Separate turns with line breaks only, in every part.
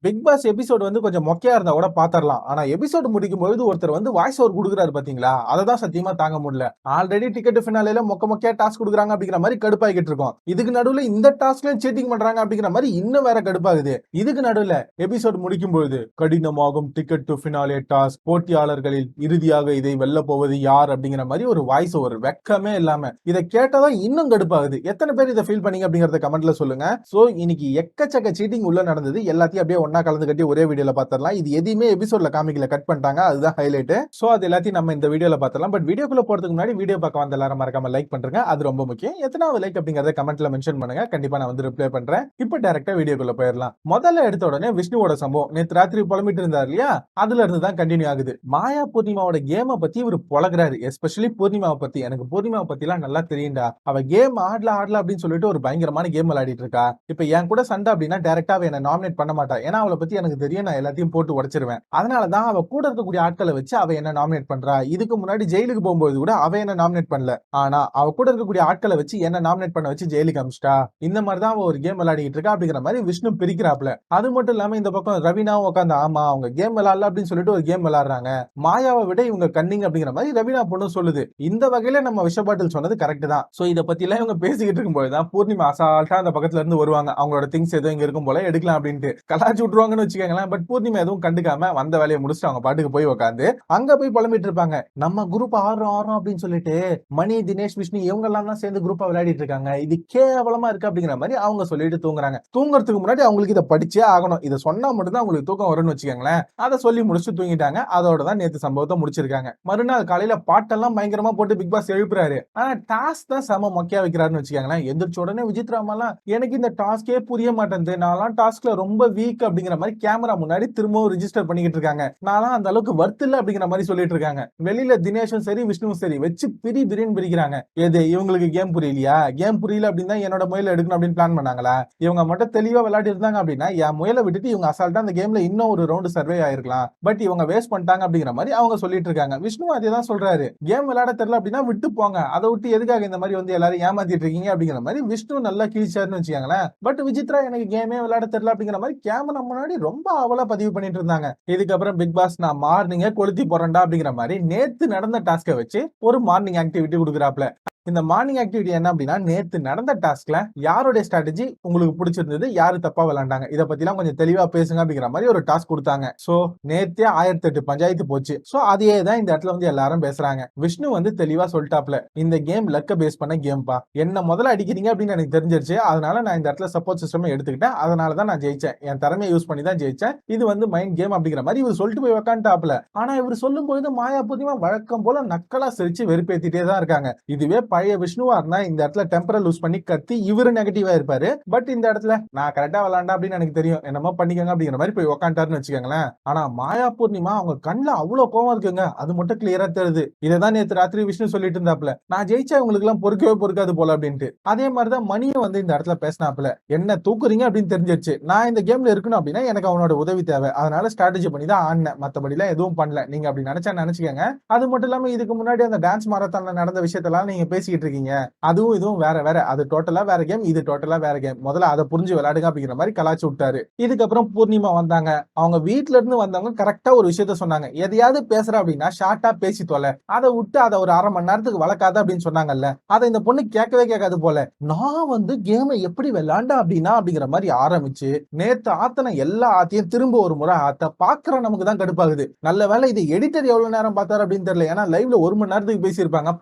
Big pass episode வந்து கொஞ்சம் மொக்கையா இருந்தா கூட பாத்திரலாம். ஆனா எபிசோட் முடிக்கும் பொழுது ஒருத்தர் வந்து வாய்ஸ் ஓவர் குடுக்குறாரு பாத்தீங்களா, அததான் சத்தியமா தாங்க முடியல. ஆல்ரெடி டிக்கெட் ஃபினாலேல மொக்கையா டாஸ்க் குடுக்குறாங்க அப்படிங்கிற மாதிரி கடுப்பாகிட்டு இருக்கோம். இதுக்கு நடுவுல இந்த டாஸ்க்லயும் சீட்டிங் பண்றாங்க அப்படிங்கிற மாதிரி இன்னும் வேற கடுப்பாகுது. இதுக்கு நடுவுல எபிசோட் முடிக்கும் பொழுது கடினமாகும் டிக்கெட் டு ஃபினாலே டாஸ்க், போட்டியாளர்களில் இறுதியாக இதை வெல்ல போவது யார் அப்படிங்கிற மாதிரி ஒரு வாய்ஸ் ஓவர் வெக்கமே இல்லாம இதை கேட்டதான் இன்னும் கடுப்பாகுது. எத்தனை பேர் இதை ஃபீல் பண்ணீங்க அப்படிங்கறத கமெண்ட்ல சொல்லுங்க. சோ இன்னைக்கு எக்கச்சக்க சீட்டிங் உள்ள நடந்தது. எல்லாத்தையும் அப்படியே ஒண்ணா கலந்து கட்டி ஒரே வீடியோல பாத்திரலாம். இது எதுவுமே எபிசோட்ல காமிக்கல, கட் பண்ணிட்டாங்க. அதுதான் ஹைலைட். சோ அது எல்லாத்தையும் நம்ம இந்த வீடியோல பாத்திரலாம். பட் வீடியோக்குள்ள போறதுக்கு முன்னாடி வீடியோ பார்க்க வந்த எல்லாரும் மறக்காம லைக் பண்றீங்க, அது ரொம்ப முக்கியம். எத்தனாவது லைக் அப்படிங்கறத கமெண்ட்ல மென்ஷன் பண்ணுங்க, கண்டிப்பா நான் வந்து ரிப்ளை பண்றேன். இப்போ டைரக்டா வீடியோக்குள்ள போயிடலாம். முதல்ல எடுத்த உடனே விஷ்ணுவோட சம்பவம் நேத்து ராத்திரி புலம்பிட்டு இருந்தார் இல்லையா, அதுல இருந்து தான் கண்டினியூ ஆகுது. மாயா பூர்ணிமாவோட கேமை பத்தி இவர் புலகுறாரு. எஸ்பெஷலி பூர்ணிமாவை பத்தி. எனக்கு பூர்ணிமாவை பத்தி எல்லாம் நல்லா தெரியும்டா. அவ கேம் ஆடல அப்படின்னு சொல்லிட்டு ஒரு பயங்கரமான கேம் விளையாடிட்டு இருக்கா. இப்ப என் கூட சண்டை அப்படின்னா டைரக்டா என்ன நாமினேட் பண்ண மாட்டா. ஏன்னா அவளை பத்தி எனக்கு தெரியும், நான் எல்லாத்தையும் போட்டு உடைச்சிருவேன். அதனாலதான் அவ கூட இருக்கக்கூடிய ஆட்களை வச்சு அவ என்ன நாமினேட் பண்றா. இதுக்கு முன்னாடி ஜெயிலுக்கு போகும்போது கூட அவ என்ன நாமினேட் பண்ணல. ஆனா அவ கூட இருக்கக்கூடிய ஆட்களை வச்சு என்ன நாமினேட் பண்ண வச்சு ஜெயிலுக்கு அமிச்சிட்டா. இந்த மாதிரிதான் அவ ஒரு கேம் விளையாடிட்டு இருக்கா அப்படிங்கிற மாதிரி விஷ்ணு பிரிக்கிறாப்ல. அது மட்டும் இல்லாம இந்த பக்கம் ரவீனாவும் உட்காந்து ஆமா அவங்க கேம் விளையாடல அப்படின்னு சொல்லிட்டு ஒரு கேம் விளையாடுறாங்க. மாயாவை விட இவங்க கன்னிங் அப்படிங்கிற மாதிரி ரவீனா பொண்ணு சொல்லுது. இந்த வகையில நம்ம விஷபாட்டில் சொன்னது கரெக்ட் தான். சோ இத பத்தி எல்லாம் இவங்க பேசிக்கிட்டு இருக்கும்போதுதான் பூர்ணிமா அசால்ட்டா அந்த பக்கத்துல இருந்து வருவாங்க. அவங்களோட திங்ஸ் எதுவும் இங்க இருக்கும் போல எடுக்கலாம் அப்படின்ட்டு கலாச்சு விட்டுருவாங்கன்னு வச்சுக்கோங்களேன். பட் பூர்ணிமா எதுவும் கண்டுக்காம வந்த வேலையை முடிச்சுட்டு அவங்க பாட்டுக்கு போய் உட்காந்து அங்க போய் புலம்பிட்டு இருப்பாங்க. நம்ம குரூப் ஆடுறோம் அப்படின்னு சொல்லிட்டு மணி, தினேஷ், விஷ்ணு இவங்க எல்லாம் தான் சேர்ந்து குரூப்பா விளையாடிட்டு இருக்காங்க. இது கேவலமா இருக்கு அப்படிங்கிற மாதிரி அவங்க சொல்லிட்டு தூங்குறாங்க. தூங்குறதுக்கு முன்னாடி அவங்களுக்கு இதை படிச்சே ஆகணும். இதை சொன்னா மட்டும் தான் அவங்களுக்கு தூக்கம் வரும்னு வச்சுக்கோங்களேன். அதை சொல்லி முடிச்சுட்டு தூங்கிட்டாங்க. அதோட தான் நேத்து சம்பவத்தை முடிச்சிருக்காங்க. மறுநாள் காலையில பாட்டெல்லாம் பயங்கரமா போட்டு பிக் பாஸ் எழுப்புறாரு. ஆனா டாஸ்க் தான் செம மொக்கையா வைக்கிறாருன்னு வச்சுக்கோங்களேன். எந்திரிச்ச உடனே விஜித் ராமெல்லாம் எனக்கு இந்த டாஸ்கே புரிய மாட்டேங்குது, நான்லாம் டாஸ்க்ல ரொம்ப வீக் அப்படிங்கிற மாதிரி கேமரா முன்னாடி திரும்பவும் ரிஜிஸ்டர் பண்ணிக்கிட்டு இருக்காங்க. நான்லாம் அந்த அளவுக்கு வர்த் இல்ல அப்படிங்கிற மாதிரி சொல்லிட்டு இருக்காங்க. வெளியில தினேஷும் சரி விஷ்ணுவும் சரி வச்சு பிரின்னு பிரிக்கிறாங்க. எது இவங்களுக்கு கேம் புரியலையா? கேம் புரியல அப்படின்னா என்னோட முயல எடுக்கணும் அப்படின்னு பிளான் பண்ணாங்களா? இவங்க மட்டும் தெளிவா விளையாடி இருந்தாங்க அப்படின்னா என் முயலை விட்டுட்டு இவங்க அசால்ட்டா அந்த கேம்ல இன்னும் ஒரு ரவுண்ட் சர்வே ஆயிருக்கலாம். பட் இவங்க வேஸ்ட் பண்ணிட்டாங்க அப்படிங்கிற மாதிரி அவங்க சொல்லிட்டு இருக்காங்க. விஷ்ணு அதே தான் சொல்றாரு. கேம் விளையாட தெரியல அப்படின்னா விட்டு போங்க, அதை விட்டு எதுக்காக இந்த மாதிரி வந்து எல்லாரும் ஏமாத்திட்டு இருக்கீங்க அப்படிங்கிற மாதிரி விஷ்ணு நல்லா கீழ்ச்சாருன்னு வச்சுக்காங்களேன். பட் விசித்ரா எனக்கு கேமே விளையாட தெரியல அப்படிங்கிற மாதிரி கேமரா முன்னாடி ரொம்ப அவலா பதிவு பண்ணிட்டு இருந்தாங்க. இதுக்கப்புறம் பிக் பாஸ் நான் மார்னிங்கே கொளுத்தி போறேன்டா அப்படிங்கிற மாதிரி நேத்து நடந்த டாஸ்கை வச்சு ஒரு மார்னிங் ஆக்டிவிட்டி கொடுக்குறாப்ல. இந்த மார்னிங் ஆக்டிவிட்டி என்ன அப்படின்னா, நேத்து நடந்த டாஸ்க்ல யாருடைய ஸ்ட்ராட்டஜி உங்களுக்கு பிடிச்சிருந்தது, யாரு தப்பா விளையாண்டாங்க, இத பத்தி எல்லாம் கொஞ்சம் தெளிவா பேசுங்க அப்படிங்கிற மாதிரி ஒரு டாஸ்க் கொடுத்தாங்க. சோ நேத்தே 1008 பஞ்சாயத்து போச்சு. சோ அதையே தான் இந்த இடத்துல வந்து எல்லாரும் பேசுறாங்க. விஷ்ணு வந்து தெளிவா சொல்லிட்டாப்ல, இந்த கேம் லக்க பேஸ் பண்ண கேம்பா, என்ன முதல்ல அடிக்கிறீங்க அப்படின்னு எனக்கு தெரிஞ்சிருச்சு. அதனால நான் இந்த இடத்துல சப்போர்ட் சிஸ்டம் எடுத்துக்கிட்டேன். அதனால தான் நான் ஜெயிச்சேன். என் திறமையை யூஸ் பண்ணி தான் ஜெயிச்சேன். இது வந்து மைண்ட் கேம் அப்படிங்கிற மாதிரி இவர் சொல்லிட்டு போய் உட்காந்துட்டாப்ல. ஆனா இவர் சொல்லும் போது மாயா பூர்ணிமா வழக்கம் போல நக்கலா சிரிச்சு வெறுப்பேத்திட்டே தான் இருக்காங்க. இதுவே பழைய விஷ்ணுவா இருந்தா இந்த இடத்துல டெம்பரல் லூஸ் பண்ணி கத்தி இவரு நெகட்டிவா இருப்பாரு. பட் இந்த இடத்துல நான் கரெக்டா விளையாண்டா அப்படின்னு எனக்கு தெரியும், என்னமோ பண்ணிக்கங்க அப்படிங்கிற மாதிரி போய் உட்காந்துட்டாருன்னு வச்சுக்கோங்களேன். ஆனா மாயா பூர்ணிமா அவங்க கண்ணுல அவ்வளவு கோவம் இருக்குங்க, அது மட்டும் கிளியரா தெரியுது. இதைதான் நேற்று ராத்திரி விஷ்ணு சொல்லிட்டு இருந்தாப்ல, நான் ஜெயிச்சா உங்களுக்கு எல்லாம் பொறுக்கவே பொறுக்காது போல அப்படின்ட்டு. அதே மாதிரிதான் மணியும் வந்து இந்த இடத்துல பேசினாப்ல, என்ன தூக்குறீங்க அப்படின்னு தெரிஞ்சிருச்சு, நான் இந்த கேம்ல இருக்கணும் அப்படின்னா எனக்கு அவனோட உதவி தேவை, அதனால ஸ்ட்ராட்டஜி பண்ணி தான் ஆடினேன், மத்தபடி எல்லாம் எதுவும் பண்ணல, நீங்க அப்படி நினைச்சா நினைச்சுக்கங்க. அது மட்டும் இல்லாம இதுக்கு முன்னாடி அந்த டான்ஸ் மாரத்தான்ல நடந்த விஷயத்தெல்லாம் நீங்க பேசிக்கிட்டு இருக்கீங்க, அதுவும் இதுவும் வேற வேற, அது டோட்டலா வேற கேம், இது டோட்டலா வேற கேம், முதல்ல அதை புரிஞ்சு விளையாடுங்க அப்படிங்கிற மாதிரி கலாச்சு விட்டாரு. இதுக்கப்புறம் பூர்ணிமா வந்தாங்க. அவங்க வீட்டுல இருந்து வந்தவங்க கரெக்டா ஒரு விஷயத்த சொன்னாங்க, எதையாவது பேசுற அப்படின்னா ஷார்ட்டா பேசி தொலை, அதை விட்டு அதை ஒரு அரை மணி நேரத்துக்கு வளர்க்காத அப்படின்னு சொன்னாங்கல்ல, அதை இந்த பொண்ணு கேட்கவே கேட்காது போல. நான் வந்து கேமை எப்படி விளையாண்டா அப்படின்னா அப்படிங்கிற மாதிரி ஆரம்பிச்சு நேத்து ஆத்தன எல்லா ஆத்தையும் திரும்ப ஒரு முறை ஆத்த பாக்குற நமக்கு தான் கடுப்பாகுது. நல்ல வேலை இது எடிட்டர் எவ்வளவு நேரம் பார்த்தாரு அப்படின்னு தெரியல, ஏன்னா லைவ்ல 1 மணி நேரத்துக்கு பேசியிருப்பாங்க.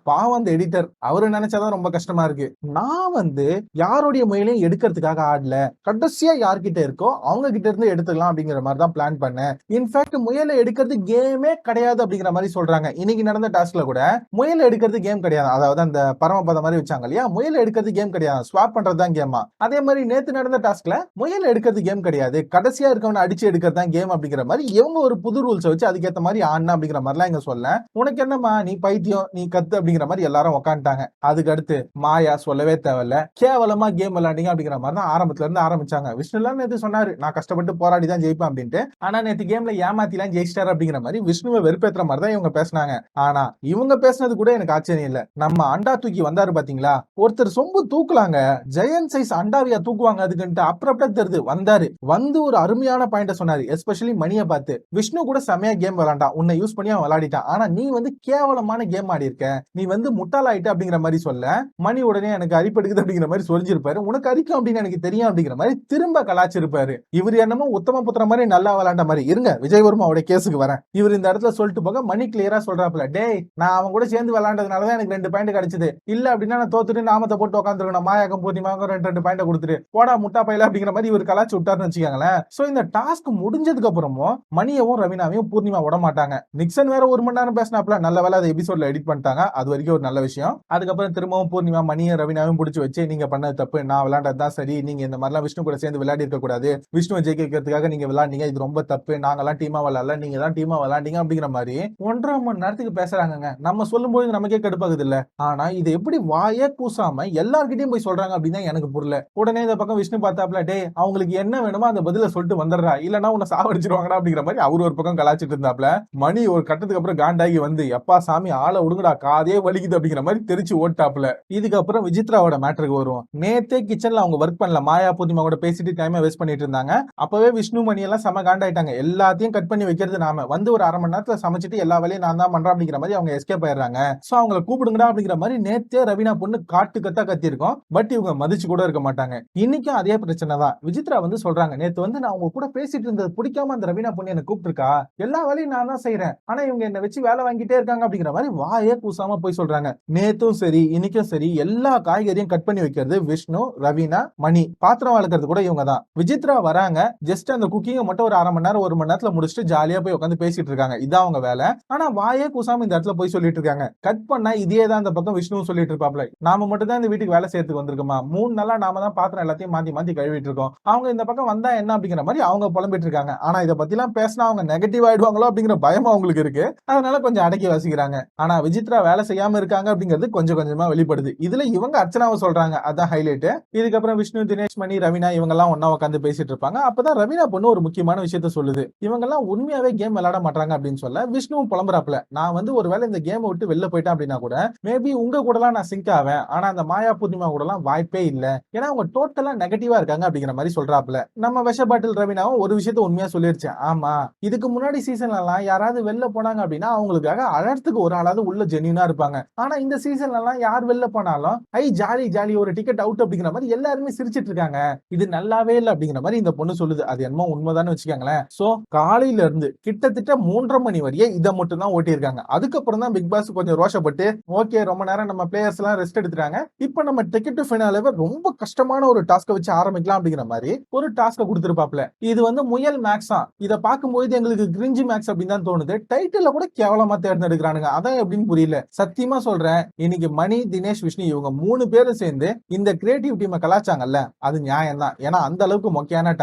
பாவம் அந்த எடிட்டர், அவரு நினைச்சாதான் ரொம்ப கஷ்டமா இருக்கு. நான் வந்து யாருடைய முயலையும் எடுக்கிறதுக்காக ஆடல, கடைசியா யார்கிட்ட இருக்கோ அவங்க கிட்ட இருந்து எடுத்துக்கலாம் அப்படிங்கிற மாதிரி தான் பிளான் பண்ணேன். இன்ஃபேக்ட் முயலை எடுக்கிறது கேமே கிடையாது அப்படிங்கிற மாதிரி சொல்றாங்க. இன்னைக்கு நடந்த டாஸ்க்ல கூட முயலை எடுக்கிறது கேம் கிடையாது, அதாவது அந்த பரமபதம் மாதிரி வச்சாங்க இல்லையா, முயலை எடுக்கிறது கேம் கிடையாது, ஸ்வாப் பண்றது தான் கேமா. அதே மாதிரி நேத்து நடந்த டாஸ்க்ல முயலை எடுக்கிறது கேம் கிடையாது, கடைசியா இருக்கவன அடிச்சு எடுக்கிறது தான் கேம் அப்படிங்கிற மாதிரி இவங்க ஒரு புது ரூல்ஸ் வச்சு அதுக்கேற்ற மாதிரி ஆடினா அப்படிங்கிற மாதிரிலாம் இங்க சொல்ல, உனக்கு என்னமா நீ பைத்தியம் நீ கத்து அப்படிங்கிற மாதிரி எல்லாரும் உட்காந்துட்டாங்க. விளையாண்டாங்க. அதுக்கு அடுத்து மாயா சொல்லவே தேவையில்ல, கேவலமா கேம் விளையாண்டீங்க அப்படிங்கிற மாதிரி தான் ஆரம்பத்துல இருந்து ஆரம்பிச்சாங்க. விஷ்ணுலாம் நேத்து சொன்னாரு, நான் கஷ்டப்பட்டு போராடி தான் ஜெயிப்பேன் அப்படின்ட்டு. ஆனா நேத்து கேம்ல ஏமாத்திலாம் ஜெயிச்சிட்டாரு அப்படிங்கிற மாதிரி விஷ்ணுவை வெறுப்பேற்ற மாதிரி தான் இவங்க பேசினாங்க. ஆனா இவங்க பேசினது கூட எனக்கு ஆச்சரியம் இல்ல. நம்ம அண்டா தூக்கி வந்தாரு பாத்தீங்களா, ஒருத்தர் சொம்பு தூக்கலாங்க, ஜெயன் சைஸ் அண்டாவியா தூக்குவாங்க அதுக்குன்ட்டு அப்புறம் தெரியுது வந்தாரு, வந்து ஒரு அருமையான பாயிண்ட சொன்னாரு. எஸ்பெஷலி மணியை பார்த்து, விஷ்ணு கூட செமையா கேம் விளையாண்டான், உன்னை யூஸ் பண்ணி அவன் விளையாடிட்டான், ஆனா நீ வந்து கேவலமான கேம் ஆடி இருக்க, நீ வந்து முட்டாளாயிட்ட அப்படிங்கிற மாதிரி சொல்ல, மணி உடனே எனக்கு அரிப்படுக்குது அப்படிங்கிற மாதிரி சொல்லிருப்பாரு. உனக்கு அரிக்கும் அப்படின்னு எனக்கு தெரியும் அப்படிங்கிற மாதிரி திரும்ப கலாச்சிருப்பாரு. இவர் என்னமோ உத்தம புத்திர மாதிரி நல்லா விளையாண்ட மாதிரி. இருங்க விஜய் வர்மாவோட கேஸுக்கு வரேன். இவர் இந்த இடத்துல சொல்லிட்டு போக மணி கிளியரா சொல்றாப்ல, டேய் நான் அவன் கூட சேர்ந்து விளையாண்டதுனாலதான் எனக்கு 2 பாயிண்ட் கிடைச்சது, இல்ல அப்படின்னா நான் தோத்துட்டு நாமத்தை போட்டு உட்காந்துருக்கணும், மாயாக்கம் பூர்ணிமாக்கும் 2 பாயிண்ட் கொடுத்துட்டு போடா முட்டா பையில அப்படிங்கிற மாதிரி இவர் கலாச்சு விட்டாருன்னு வச்சுக்காங்களேன். சோ இந்த டாஸ்க் முடிஞ்சதுக்கு அப்புறமும் மணியவும் ரவீனாவையும் பூர்ணிமா விட மாட்டாங்க. நிக்சன் வேற 1 மணி நேரம் பேசினாப்ல, நல்ல வேலை அதை எபிசோட்ல எடிட் பண்ணிட்டாங்க, அது வரைக்கும் ஒரு நல்ல விஷயம். அதுக்கப்புறம் திரும்பவும் பூர்ணிமா மணியும் ரவீனாவையும் பிடிச்சி வச்சு, நீங்க பண்ணது தப்பு, நான் விளையாண்டதுதான் சரி, நீங்க இந்த மாதிரிலாம் விஷ்ணு கூட சேர்ந்து விளையாடி இருக்க கூடாது, விஷ்ணுவை ஜெயிக்க வைக்கிறதுக்காக நீங்க விளையாண்டீங்க, இது ரொம்ப தப்பு, நாங்கெல்லாம் டீமா விளையாடல, நீங்க தான் டீமா விளையாண்டீங்க அப்படிங்கிற மாதிரி 1.5 மணி நேரத்துக்கு பேசுறாங்க. நம்ம சொல்லும்போது நமக்கே கடுப்பாகுது இல்ல, ஆனா இது எப்படி வாயே கூசாம எல்லார்கிட்டயும் போய் சொல்றாங்க அப்படின்னு எனக்கு புரியல. உடனே இந்த பக்கம் விஷ்ணு பார்த்தாப்ல, டே அவங்களுக்கு என்ன வேணுமோ அந்த பதில சொல்லிட்டு வந்துடுறா, இல்லன்னா உன்னை சாவடிச்சிருவாங்கடா அப்படிங்கிற மாதிரி அவரு ஒரு பக்கம் கலாச்சிட்டு இருந்தாப்ல. மணி ஒரு கட்டத்துக்கு அப்புறம் காண்டாகி வந்து, எப்பா சாமி ஆளை விடுங்கடா, காதே வலிக்குது அப்படிங்கிற மாதிரி தெரிச்சு ஓட்டாப்ல. இதுக்கப்புறம் விசித்ராவோட மேட்டருக்கு வருவோம். நேத்தே கிச்சன்ல அவங்க ஒர்க் பண்ணல, மாயா பூர்ணிமா கூட பேசிட்டு டைமை வேஸ்ட் பண்ணிட்டு இருந்தாங்க. அப்பவே விஷ்ணு மணி எல்லாம் செம காண்டாயிட்டாங்க, எல்லாத்தையும் கட் பண்ணி வைக்கிறது நாம, வந்து ஒரு 1/2 மணி நேரத்துல சமைச்சிட்டு எல்லா வேலையும் நான் தான் பண்றேன் அப்படிங்கிற மாதிரி அவங்க எஸ்கேப் ஆயிடுறாங்க. சோ அவங்களை கூப்பிடுங்கடா அப்படிங்கிற மாதிரி நேத்தே ரவீனா பொண்ணு காட்டு கத்தா கத்தி இருக்கும், பட் இவங்க மதிச்சு கூட இருக்க மாட்டாங்க. இன்னைக்கும் அதே பிரச்சனை தான். விசித்ரா வந்து சொல்றாங்க, நேத்து வந்து நான் உங்க கூட பேசிட்டு இருந்தது பிடிக்காம அந்த ரவீனா பொண்ணு என்ன கூப்பிட்டுருக்கா, எல்லா வேலையும் நான் தான் செய்யறேன், ஆனா இவங்க என்ன வச்சு வேலை வாங்கிட்டே இருக்காங்க அப்படிங்கிற மாதிரி வாயே கூசாம போய் சொல்றாங்க. நேத்தும் சரி இன்னைக்கும் சரி எல்லா காய்கறியும் கட் பண்ணி வைக்கிறது விஷ்ணு, ரவீனா, மணி, பாத்திரம் வளர்க்கறது கூட இவங்க தான். விசித்ரா வராங்க, ஜஸ்ட் அந்த குக்கிங்க மட்டும் ஒரு 1/2 மணி நேரம் 1 மணி நேரத்துல முடிச்சுட்டு ஜாலியா போய் உட்காந்து பேசிட்டு இருக்காங்க, இதான் அவங்க வேலை. ஆனா வாயே கூசாம இந்த இடத்துல போய் சொல்லிட்டு இருக்காங்க. கட் பண்ணா இதே தான் அந்த பக்கம் விஷ்ணு சொல்லிட்டு இருப்பாப்ல, நாம மட்டும் தான் இந்த வீட்டுக்கு வேலை செய்யறதுக்கு வந்திருக்கோமா, 3 நாளா நாம தான் பாத்திரம் எல்லாத்தையும் மாத்தி மாத்தி கழுவிட்டு இருக்கோம், அவங்க இந்த பக்கம் வந்தா என்ன அப்படிங்கிற மாதிரி அவங்க புலம்பிட்டு இருக்காங்க. ஆனா இதை பத்தி எல்லாம் பேசினா அவங்க நெகட்டிவ் ஆயிடுவாங்களோ அப்படிங்கிற பயம் அவங்களுக்கு இருக்கு, அதனால கொஞ்சம் அடக்கி வாசிக்கிறாங்க. ஆனா விசித்ரா வேலை செய்யாம இருக்காங்க அப்படிங்கிறது கொஞ்சம் கொஞ்சமா வெளிப்படுது. இதுல இவங்க அர்ச்சனாவை சொல்றாங்க, அதான் ஹைலைட். இதுக்கப்புறம் விஷ்ணு, தினேஷ், மணி, ரவீனா இவங்க எல்லாம் ஒண்ணா உட்காந்து பேசிட்டு இருப்பாங்க. அப்பதான் ரவீனா பொண்ணு ஒரு முக்கியமான விஷயத்த சொல்லுது, இவங்க எல்லாம் உண்மையாவே கேம் விளையாட மாட்டாங்க அப்படின்னு சொல்ல விஷ்ணுவும் புலம்புறாப்ல, நான் வந்து ஒருவேளை இந்த கேம் விட்டு வெளில போயிட்டேன் அப்படின்னா கூட மேபி உங்க கூட எல்லாம் நான் சிங்க் ஆவேன், ஆனா அந்த மாயா பூர்ணிமா கூட எல்லாம் வாய்ப்பே இல்ல, ஏன்னா அவங்க டோட்டலா நெகட்டிவா இருக்காங்க அப்படிங்கிற மாதிரி சொல்றாப்ல. நம்ம விஷ பாட்டில் ரவீனாவும் ஒரு விஷயத்த உண்மையா சொல்லிருச்சு, ஆமா இதுக்கு முன்னாடி சீசன்ல எல்லாம் யாராவது வெளில போனாங்க அப்படின்னா அவங்களுக்காக அழறதுக்கு ஒரு ஆளாவது உள்ள ஜென்யூனா இருப்பாங்க, ஆனா இந்த சீசன்ல எல்லாம் யார் வெளில போனாலும் ஐ ஜாலி ஜாலி ஒரு டிக்கெட் அவுட் அப்படிங்கிற மாதிரி எல்லாருமே சிரிச்சிட்டு இருக்காங்க, இது நல்லாவே இல்ல அப்படிங்கிற மாதிரி இந்த பொண்ணு சொல்லுது. அது என்னமோ உண்மைதான்னு வச்சுக்காங்களேன். சோ காலையில இருந்து கிட்டத்தட்ட 3:30 மணி வரையே இதை மட்டும் தான் ஓட்டி இருக்காங்க. அதுக்கப்புறம் தான் பிக் பாஸ் கொஞ்சம் ரோஷப்பட்டு, ஓகே ரொம்ப நேரம் நம்ம பிளேயர்ஸ் எல்லாம் ரெஸ்ட் எடுத்துட்டாங்க, இப்ப நம்ம டிக்கெட் டு ஃபினாலேவை ரொம்ப கஷ்டமான ஒரு டாஸ்க வச்சு ஆரம்பிக்கலாம் அப்படிங்கிற மாதிரி ஒரு டாஸ்க கொடுத்திருப்பாப்ல. இது வந்து முயல் மேக்ஸா, இத பார்க்கும்போது எங்களுக்கு கிரிஞ்சி மேக்ஸ் அப்படின்னு தான் தோணுது, டைட்டில்ல கூட கேவலமா தேர்ந்தெடுக்கிறானுங்க, அதான் எப்படின்னு புரியல. சத்தியமா சொல்றேன், இன்னைக்கு மணி, தினேஷ், விஷ்ணு இவங்க 3 பேரும் சேர்ந்து இந்த கிரியேட்டிவ் டீமை கலாச்சாங்கல்ல, அது நியாயம் தான், ஏன்னா அந்த அளவுக்கு மொக்கையான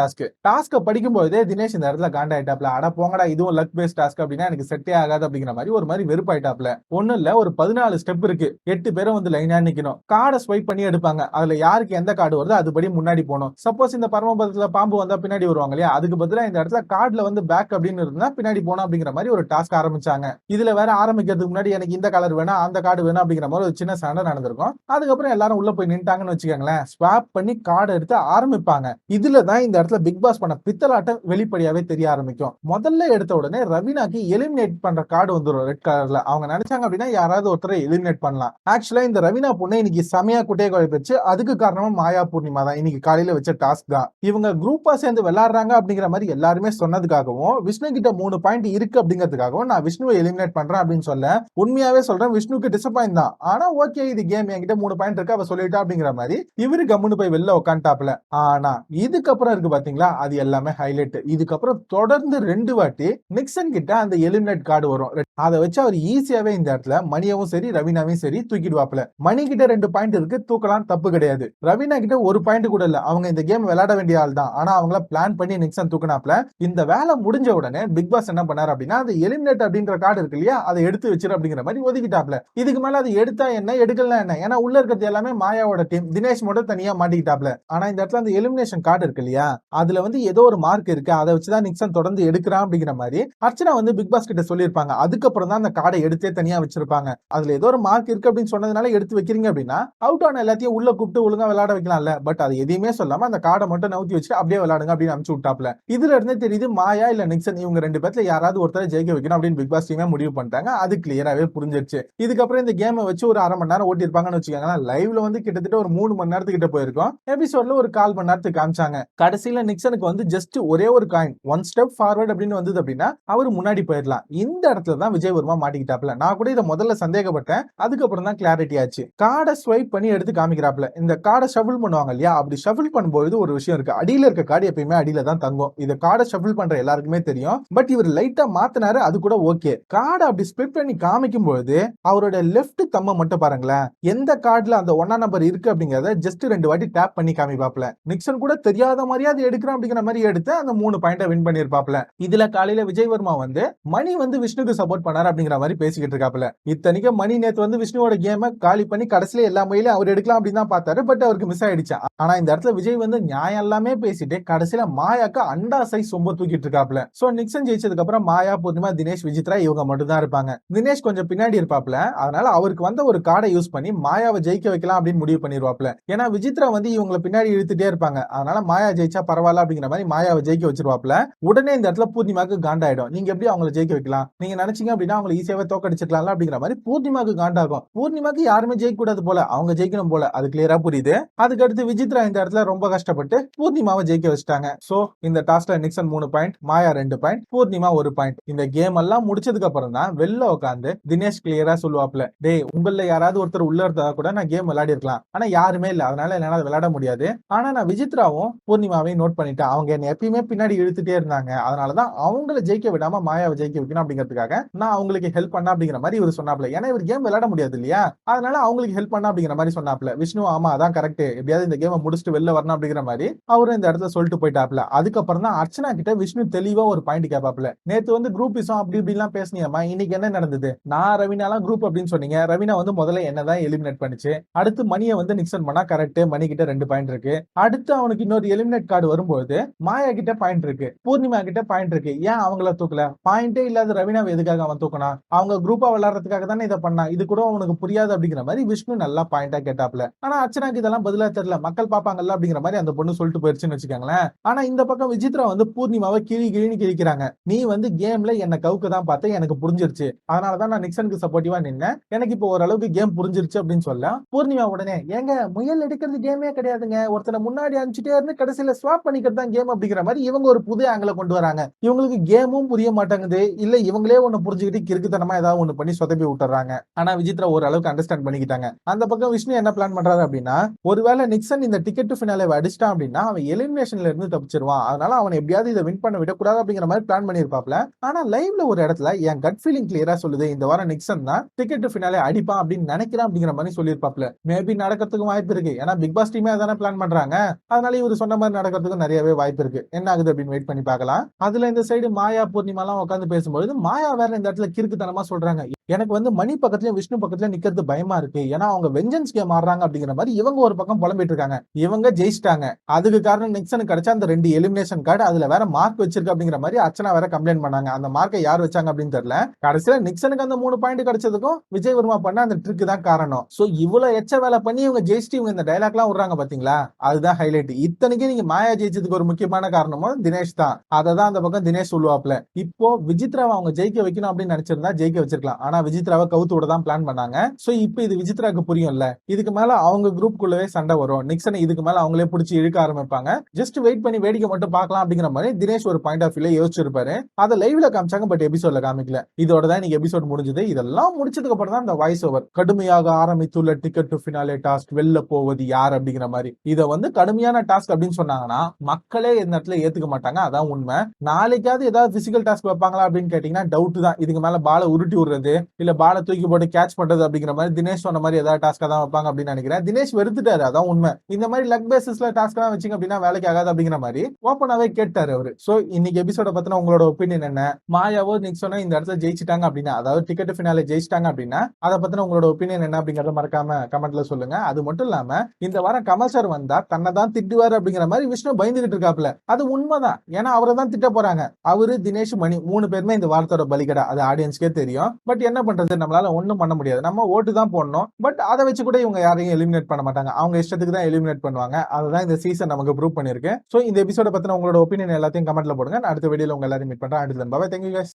டாஸ்க படிக்கும் போதே தினேஷ் இந்த இடத்துல காண்டாயிட்டாப்ல, அட போங்கடா இதுவும் லக் பேஸ்ட் டாஸ்க் அப்படின்னா எனக்கு செட்டே ஆகாது அப்படிங்கிற மாதிரி ஒரு மாதிரி வெறுப்பாயிட்டாப்ல. ஒண்ணு இல்ல, ஒரு 14 ஸ்டெப் இருக்கு, 8 பேரும் வந்து லைனா நிக்கணும், கார்டை ஸ்வைப் பண்ணி எடுப்பாங்க, அதுல யாருக்கு எந்த கார்டு வருதோ அதுபடி முன்னாடி போகணும். சப்போஸ் இந்த பரமபதத்துல பாம்பு வந்தா பின்னாடி வருவாங்க இல்லையா, அதுக்கு பதிலா இந்த இடத்துல கார்டுல வந்து பேக் அப்படின்னு இருந்தா பின்னாடி போனோம் அப்படிங்கிற மாதிரி ஒரு டாஸ்க் ஆரம்பிச்சாங்க. இதுல வேற ஆரம்பிக்கிறதுக்கு முன்னாடி எனக்கு இந்த கலர் வேணும் அந்த கார்டு வேணும் அப்படிங்கிற மாதிரி ஒரு சின்ன சண்டை நடந்திருக்கும். அதுக்கப்புறம் எல்லாரும் உள்ள போய் நின்ட்டாங்கன்னு வச்சுக்கோங்களேன், ஸ்வாப் பண்ணி கார்டு எடுத்து ஆரம்பிப்பாங்க. இதுலதான் இந்த இடத்துல பிக் பாஸ் பண்ண பித்தலாட்டம் வெளிப்படையாவே தெரிய ஆரம்பிக்கும். முதல்ல எடுத்த உடனே ரவீனாக்கு எலிமினேட் பண்ற கார்டு வந்துடும் ரெட் கலர்ல, அவங்க நினைச்சாங்க அப்படின்னா யாராவது ஒருத்தரை எலிமினேட் பண்ணலாம். ஆக்சுவலா இந்த ரவீனா பொண்ணு இன்னைக்கு செமையா குட்டையை குழப்பிச்சு, அதுக்கு காரணமா மாயா பூர்ணிமா தான், இன்னைக்கு காலையில வச்ச டாஸ்க் தான். இவங்க குரூப்பா சேர்ந்து விளையாடுறாங்க அப்படிங்கிற மாதிரி எல்லாருமே சொன்னதுக்காகவும் விஷ்ணு கிட்ட 3 பாயிண்ட் இருக்கு அப்படிங்கிறதுக்காகவும் நான் விஷ்ணுவை எலிமினேட் பண்றேன் அப்படின்னு சொல்ல, உண்மையாவே சொல்றேன் விஷ்ணுக்கு டிசப்பாயிண்ட் தான், ஆனா ஓகே இது கேம், என்கிட்ட 3 பாயிண்ட் இருக்கு அவ சொல்லிட்டா அப்படிங்கிற மாதிரி இவரு கம்முன்னு போய் வெளில உட்காந்துட்டாப்ல. ஆனா இதுக்கப்புறம் இருக்கு பாத்தீங்களா, அது எல்லாமே ஹைலைட். இதுக்கப்புறம் தொடர்ந்து 2 வாட்டி நிக்சன் கிட்ட அந்த எலிமினேட் கார்டு வரும், அதை வச்சு அவர் ஈஸியாவே இந்த இடத்துல மணியவும் சரி ரவீனாவையும் சரி தூக்கிடுவாப்ல. மணி கிட்ட 2 பாயிண்ட் இருக்கு, தூக்கலாம், தப்பு கிடையாது. ரவீனா கிட்ட 1 பாயிண்ட் கூட இல்ல, அவங்க இந்த கேம் விளையாட வேண்டிய ஆள் தான், ஆனா அவங்கள பிளான் பண்ணி நிக்சன் தூக்குனாப்ல. இந்த வேலை முடிஞ்ச உடனே பிக் பாஸ் என்ன பண்ணாரு அப்படின்னா, அந்த எலிமினேட் அப்படின்ற கார்டு இருக்கு இல்லையா, அதை எடுத்து வச்சிரு அப்படிங்கிற மாதிரி ஒதுக்கிட்டாப்ல. இதுக்கு மேல அதை எடுத்தா என்ன எடுக்கலாம் என்ன, ஏன்னா உள்ள இருக்கிறது எல்லாமே மாயாவோட டீம். தினேஷ் மட்டும் தனியா மாட்டிக்கிட்டாப்ல. ஆனா இந்த இடத்துல அந்த எலிமினேஷன் கார்டு இருக்கு இல்லையா, அதுல வந்து ஏதோ ஒரு மார்க் இருக்கு, அதை வச்சுதான் நிக்சன் தொடர்ந்து எடுக்கிறான் அப்படிங்கிற மாதிரி அர்ச்சனா வந்து பிக் பாஸ் கிட்ட சொல்லியிருப்பாங்க. அதுக்கப்புறம் தான் அந்த கார்டை எடுத்தே தனியா வச்சிருப்பாங்க. அதுல ஏதோ ஒரு மார்க் இருக்கு அப்படின்னு சொன்னதுனால எடுத்து வைக்கிறீங்க அப்படின்னா அவுட் ஆன எல்லாத்தையும் உள்ள கூப்பிட்டு ஒழுங்கா விளையாட வைக்கலாம்ல. பட் அது எதையுமே சொல்லாம அந்த கார்டை மட்டும் நவுத்தி வச்சு அப்படியே விளையாடுங்க அப்படின்னு அனுப்பிச்சு விட்டாப்ல. இதுல இருந்தே தெரியுது மாயா இல்ல நிக்சன் இவங்க ரெண்டு பேர்ல யாராவது ஒருத்தரை ஜெயிக்க வைக்கணும் அப்படின்னு பிக் பாஸ் டீமே முடிவு பண்ணிட்டாங்க. அது கிளியராவே புரிஞ்சிருச்சு. இதுக்கப்புறம் இந்த கேமை வச்சு ஒரு அரை மணி நேரம் ஓட்டி இருப்பாங்கன்னு வச்சுக்கோங்களேன். லைவ்ல வந்து கிட்டத்தட்ட ஒரு 3 மணி நேரத்துக்கிட்ட போயிருக்கும். எபிசோட்ல ஒரு 1/4 மணி நேரத்துக்கு காமிச்சாங்க. கடைசியில நிக்சனுக்கு வந்து ஜஸ்ட் ஒரே ஒரு காயின், ஒன் ஸ்டெப் ஃபார்வர்ட் அப்படின்னு வந்தது அப்படின்னா அவரு முன்னாடி போயிடலாம். இந்த இடத்துல தான் விஜய் வர்மா மாட்டிக்கிட்டாப்ல. நான் கூட இதை முதல்ல சந்தேகப்பட்டேன். அதுக்கப்புறம் தான் கிளாரிட்டி ஆச்சு. கார்டை ஸ்வைப் பண்ணி எடுத்து காமிக்கிறாப்ல. இந்த கார்டை ஷஃபிள் பண்ணுவாங்க இல்லையா, அப்படி ஷஃபிள் பண்ணும்போது ஒரு விஷயம் இருக்கு. அடியில இருக்க கார்டு எப்பயுமே அடியில தான் தங்கும். இத கார்டை ஷஃபிள் பண்ற எல்லாருக்குமே தெரியும். பட் இவர் லைட்டா மாத்தினாரு, அது கூட ஓகே. கார்டை அப்படி ஸ்பிளிட் பண்ணி காமிக்கும் போது அவரோட லெஃப்ட் தம்ம மட்டும் பாருங்களேன், எந்த கார்டுல அந்த 1ஆம் நம்பர் இருக்கு அப்படிங்கறத ஜஸ்ட் 2 வாட்டி டேப் பண்ணி காமிப்பாப்ல. நிக்சன் கூட தெரியாத மாதிரியா அது எடுக்கிறான் அப்படிங்கிற மாதிரி எடுத்து அந்த 3 பாயிண்ட வின் பண்ணிருப்பாப்ல. இதுல காலையில விஜய் வர்மா வந்து மணி வந்து விஷ்ணுக்கு சப்போர்ட் பண்ணாரு அப்படிங்கிற மாதிரி பேசிக்கிட்டு இருக்காப்ல. இத்தனைக்கு மணி நேத்து வந்து விஷ்ணுவோட கேம காலி பண்ணி கடைசியில எல்லா முறையிலும் அவர் எடுக்கலாம் அப்படின்னு தான் பார்த்தாரு. பட் அவருக்கு மிஸ் ஆயிடுச்சு. ஆனா இந்த இடத்துல விஜய் வந்து நியாயம் எல்லாமே பேசிட்டு கடைசியில மாயாக்கு அண்டா சைஸ் சொம்ப தூக்கிட்டு இருக்காப்ல. சோ நிக்சன் ஜெயிச்சதுக்கு அப்புறம் மாயா, பூர்ணிமா, தினேஷ், விசித்ரா இவங்க மட்டும் தான் இருப்பாங்க. தினேஷ் கொஞ்சம் பின்னாடி இருப்பாப்ல. அதனால அவருக்கு வந்த ஒரு கார்டை யூஸ் பண்ணி மாயாவை ஜெயிக்க வைக்கலாம் அப்படின்னு முடிவு பண்ணிடுவாப்ல. ஏன்னா விசித்ரா வந்து இவங்களை பின்னாடி இழுத்துட்டே இருப்பாங்க. அதனால மாயா ஜெயிச்சா பரவாயில்ல அப்படிங்கிற மாதிரி மாயாவை ஜெயிக்க வச்சிருவாப்ல. உடனே இந்த இடத்துல பூர்ணிமாக்கு காண்டாயிடும். நீங்க எப்படி அவங்களை ஜெயிக்க வைக்கலாம், நீங்க நினைச்சீங்க அப்படின்னா அவங்களை ஈஸியாவே தோக்கடிச்சிடலாம் அப்படிங்கிற மாதிரி பூர்ணிமாக்கு காண்டாகும். பூர்ணிமாக்கு யாருமே ஜெயிக்க கூடாது போல, அவங்க ஜெயிக்கணும் போல, அது கிளியரா புரியுது. அதுக்கடுத்து விசித்ரா இந்த இடத்துல ரொம்ப கஷ்டப்பட்டு பூர்ணிமாவை ஜெயிக்க வச்சிட்டாங்க. சோ இந்த டாஸ்க்ல நிக்சன் 3 பாயிண்ட், மாயா 2 பாயிண்ட், பூர்ணிமா 1 பாயிண்ட். இந்த கேம் எல்லாம் முடிச்சதுக்கு அப்புறம் தான் வெளில உட்காந்து தினேஷ் கிளியரா சொல்லுவாப்ல, டேய் உங்கள யாராவது ஒருத்தர் உள்ள இருந்தா கூட நான் கேம் விளையாடி இருக்கலாம், ஆனா யாருமே இல்ல, அதனால என்னால விளையாட முடியாது. ஆனா நான் விசித்ராவும் பூர்ணிமாவையும் நோட் பண்ணிட்டேன். அவங்க என்ன எப்பயுமே பின்னாடி இழுத்துட்டே இருந்தாங்க. அதனாலதான் அவங்கள ஜெயிக்க விடாம மாயாவை ஜெயிக்க வைக்கணும் அப்படிங்கிறதுக்காக நான் அவங்களுக்கு ஹெல்ப் பண்ண அப்படிங்கிற மாதிரி இவர் சொன்னாப்ல. ஏன்னா இவர் கேம் விளையாட முடியாது இல்லையா, அதனால அவங்களுக்கு ஹெல்ப் பண்ண அப்படிங்கிற மாதிரி சொன்னாப்ல. விஷ்ணு ஆமா அதான் கரெக்ட், எப்படியாவது இந்த கேமை முடிச்சுட்டு வெளில வரணும் அப்படிங்கிற மாதிரி அவரும் இந்த இடத்துல சொல்லிட்டு போயிட்டாப்ல. அதுக்கப்புறம் தான் அர்ச்சனா கிட்ட விஷ்ணு தெளிவா ஒரு பாயிண்ட் கேட்பாப்ல. நேத்து வந்து குரூப்பிசம் அப்படி இப்படி எல்லாம் பேசினியம்மா, இன்னைக்கு என்ன நடந்தது? நான் ரவினாலாம் குரூப் அப்படின்னு சொன்னீங்க, ரவினா வந்து முதல்ல என்னதான் எலிமினேட் பண்ணிச்சு, அடுத்து மணியை வந்து நிக்சன் பண்ணா கரெக்ட், மணி கிட்ட 2 பாயிண்ட் இருக்கு, அடுத்து அவனுக்கு இன்னொரு எலிமினேட் கார்டு வரும்போது மாயா கிட்ட பாயிண்ட் இருக்கு, பூர்ணிமா கிட்ட பாயிண்ட் இருக்கு, ஏன் அவங்கள தூக்கல? பாயிண்டே இல்லாத ரவினாவை எதுக்காக அவன் தூக்கினா? அவங்க குரூப்பா விளையாடுறதுக்காக தானே இதை பண்ணா, இது கூட அவனுக்கு புரியாது அப்படிங்கிற மாதிரி விஷ்ணு நல்லா பாயிண்டா கேட்டாப்ல. ஆனா அர்ச்சனாக்கு இதெல்லாம் பதிலா தெரியல, மக்கள் பாப்பாங்கல்ல அப்படிங்கிற மாதிரி அந்த பொண்ணு சொல்லிட்டு போயிருச்சுன்னு வச்சுக்கோங்களேன். ஆனா இந்த பக்கம் விசித்ரா வந்து பூர்ணிமாவை கிழின்னு கிழிக்கிறாங்க. நீ வந்து கேம்ல என்ன கவுக்கு தான் பார்த்து எனக்கு புரிஞ்சிருச்சு, அதனாலதான் நான் நிக்சனுக்கு சப்போர்ட்டிவா நின்னேன், எனக்கு இப்போ ஓரளவுக்கு கேம் புரிஞ்சிருச்சு அப்படின்னு சொல்ல பூர்ணிமா உடனே, ஏங்க முயல் எடுக்கிறது கேமே கிடையாதுங்க, ஒருத்தனை முன்னாடி அனுப்பிச்சுட்டே இருந்து கடைசியில ஸ்வாப் பண்ணிக்கிறது தான் கேம் அப்படிங்கிற மாதிரி இவங்க ஒரு புது ஆங்கில கொண்டு வராங்க. இவங்களுக்கு கேமும் புரிய மாட்டேங்குது, இல்ல இவங்களே ஒண்ணு புரிஞ்சுக்கிட்டு கிறுக்குத்தனமா ஏதாவது ஒண்ணு பண்ணி சொதப்பி விட்டுறாங்க. ஆனா விசித்ரா ஓரளவுக்கு அண்டர்ஸ்டாண்ட் பண்ணிக்கிட்டாங்க. அந்த பக்கம் விஷ்ணு என்ன பிளான் பண்றாரு அப்படின்னா, ஒருவேளை நிக்சன் இந்த டிக்கெட் டு ஃபினாலே அடிச்சிட்டான் அப்படின்னா அவன் எலிமினேஷன்ல இருந்து தப்பிச்சிருவான், அதனால அவன் எப்படியாவது இதை வின் பண்ண விடக்கூடாது அப்படிங்கிற மாதிரி பிளான் பண்ணிருப்பாப்ல. ஆனா லைவ்ல ஒரு இடத்துல என் கட் ஃபீலிங் கிளியரா சொல்லுது, இந்த வாரம் நிக்சன் தான் டிக்கெட் டு ஃபினாலே அடிப்பான் அப்படின்னு நினைக்கிறான் அப்படிங்கிற மாதிரி சொல்லிருப்பாப்ல. மேபி நடக்கிறதுக்கு வாய்ப்பு இருக்கு, ஏன்னா பிக் பாஸ் டீமே அதானே பிளான் பண்றாங்க, அதனால இவர் சொன்ன மாதிரி நடக்கிறதுக்கு நிறையவே வாய்ப்பு இருக்கு. என்ன ஆகுது அப்படின்னு வெயிட் பண்ணி பார்க்கலாம். அதுல இந்த சைடு மாயா, பூர்ணிமா எல்லாம் உட்காந்து பேசும்போது மாயா வேற இந்த இடத்துல கிறுக்குத்தனமா சொல்றாங்க, எனக்கு வந்து மணி பக்கத்துல விஷ்ணு பக்கத்துல நிக்கிறது பயமா இருக்கு, ஏன்னா அவங்க வெஞ்சன்ஸ் கேம் ஆடுறாங்க அப்படிங்கிற மாதிரி இவங்க ஒரு பக்கம் புலம்பிட்டு இருக்காங்க. இவங்க ஜெயிச்சிட்டாங்க, அதுக்கு காரணம் நிக்சனுக்கு கிடைச்ச அந்த 2 எலிமினேஷன் கார்டு, அதுல வேற மார்க் வச்சிருக்கு அப்படிங்கிற மாதிரி அர்ச்சனா வேற கம்ப்ளைண்ட் பண்ணாங்க. அந்த மார்க்கை யார் வச்சாங்க அப்படின்னு தெரியல. கடைசியில நிக்சனுக்கு அந்த 3 பாயிண்ட் கிடைச்சதுக்கும் விஜய் வர்மா பண்ண அந்த ட்ரிக் தான் காரணம். சோ இவ்வளவு எச்ச வேலை பண்ணி இவங்க ஜெயிச்சிட்டு இவங்க இந்த டைலாக் எல்லாம் விடுறாங்க பாத்தீங்களா, அதுதான் ஹைலைட். இத்தனைக்கு நீங்க மாயா ஜெயிச்சதுக்கு ஒரு முக்கியமான காரணமும் தினேஷ் தான். அதை தான் அந்த பக்கம் தினேஷ் சொல்லுவாப்ல. இப்போ விசித்ராவை அவங்க ஜெயிக்க வைக்கணும் அப்படின்னு நினைச்சிருந்தா ஜெயிக்க வச்சிருக்கலாம், ஆனா விசித்ராவை கவுத்து விட தான் பிளான் பண்ணாங்க. சோ இப்போ இது விசித்ராக்கு புரியும்ல, இதுக்கு மேல அவங்க குரூப் குள்ளவே சண்டை வரும், நிக்சனை இதுக்கு மேல அவங்களே பிடிச்சி இழுக்க ஆரம்பிப்பாங்க, ஜஸ்ட் வெயிட் பண்ணி வேடிக்கை மட்டும் பார்க்கலாம் அப்படிங்கிற மாதிரி தினேஷ் ஒரு பாயிண்ட் ஆஃப் வியூல யோசிச்சிருப்பாரு. அதை லைவ்ல காமிச்சாங்க, பட் எபிசோட்ல காமிக்கல. இதோட தான் இன்னைக்கு எபிசோட் முடிஞ்சது. இதெல்லாம் முடிச்சதுக்கு அப்புறம் தான் இந்த வாய்ஸ் ஓவர், கடுமையாக ஆரம்பித்துள்ள டிக்கெட் டு ஃபினாலே டாஸ்க், வெல்ல போவது யார் அப்படிங்கிற மாதிரி. இதை வந்து கடுமையான டாஸ்க் அப்படின்னு சொன்னாங்கன்னா மக்களே இந்த இடத்துல ஏத்துக்க மாட்டாங்க, அதான் உண்மை. நாளைக்காவது ஏதாவது பிசிக்கல் டாஸ்க் வைப்பாங்களா அப்படின்னு கேட்டீங்கன்னா டவுட் தான். இதுக்கு மேல பால உருட்டி விடுறது, இல்ல பால தூக்கி போட்டு கேட்ச் பண்றது அப்படிங்கிற மாதிரி தினேஷ் சொன்ன மாதிரி ஏதாவது டாஸ்கா தான் வைப்பாங்க அப்படின்னு நினைக்கிறேன். தினேஷ் வெறுத்துட்டாரு, அதான் உண்மை. இந்த மாதிரி லக் பேசிஸ்ல டாஸ்க் எல்லாம் வச்சிங்க அப்படின்னா வேலைக்கு ஆகாது அப்படிங்கிற மாதிரி ஓப்பனாவே கேட்டாரு அவரு. சோ இன்னைக்கு எபிசோட பத்தின உங்களோட ஒப்பீனியன் என்ன? மாயாவோ நீங்க சொன்ன இந்த இடத்துல ஜெயிச்சிட்டாங்க அப்படின்னா, அதாவது டிக்கெட் ஃபினாலே ஜெயிச்சிட்டாங்க அப்படின்னா அதை பத்தின உங்களோட ஒப்பீனியன் என்ன அப்படிங்கறத மறக்காம கமெண்ட்ல சொல்லுங்க. அது மட்டும் இல்லாம இந்த வாரம் கமல் சார் வந்தா தன்னை தான் திட்டுவாரு அப்படிங்கிற மாதிரி விஷ்ணு பயந்துகிட்டு இருக்காப்ல. அது உண்மைதான், ஏன்னா அவரை தான் திட்ட போறாங்க. அவரு தினேஷ் மணி 3 பேருமே இந்த வாரத்தோட பலிகடா, அது ஆடியன்ஸ்க்கே தெரியும். பட் என்ன பண்றது, நம்மளால ஒண்ணும் பண்ண முடியாது. நம்ம ஓட்டு தான் போடணும். பட் அதை வச்சு கூட இவங்க யாரையும் எலிமினேட் பண்ண மாட்டாங்க. அவங்க இஷ்டத்துக்கு தான் எலிமினேட் பண்ணுவாங்க. அதுதான் இந்த சீசன் நமக்கு ப்ரூவ் பண்ணிருக்கு. சோ இந்த எபிசோட பத்தின உங்களோட ஒப்பீனியன் எல்லாத்தையும் கமெண்ட்ல போடுங்க. நான் அடுத்த வீடியோல உங்க எல்லாரையும் மீட் பண்றேன். அடுத்த பாய். Thank you guys.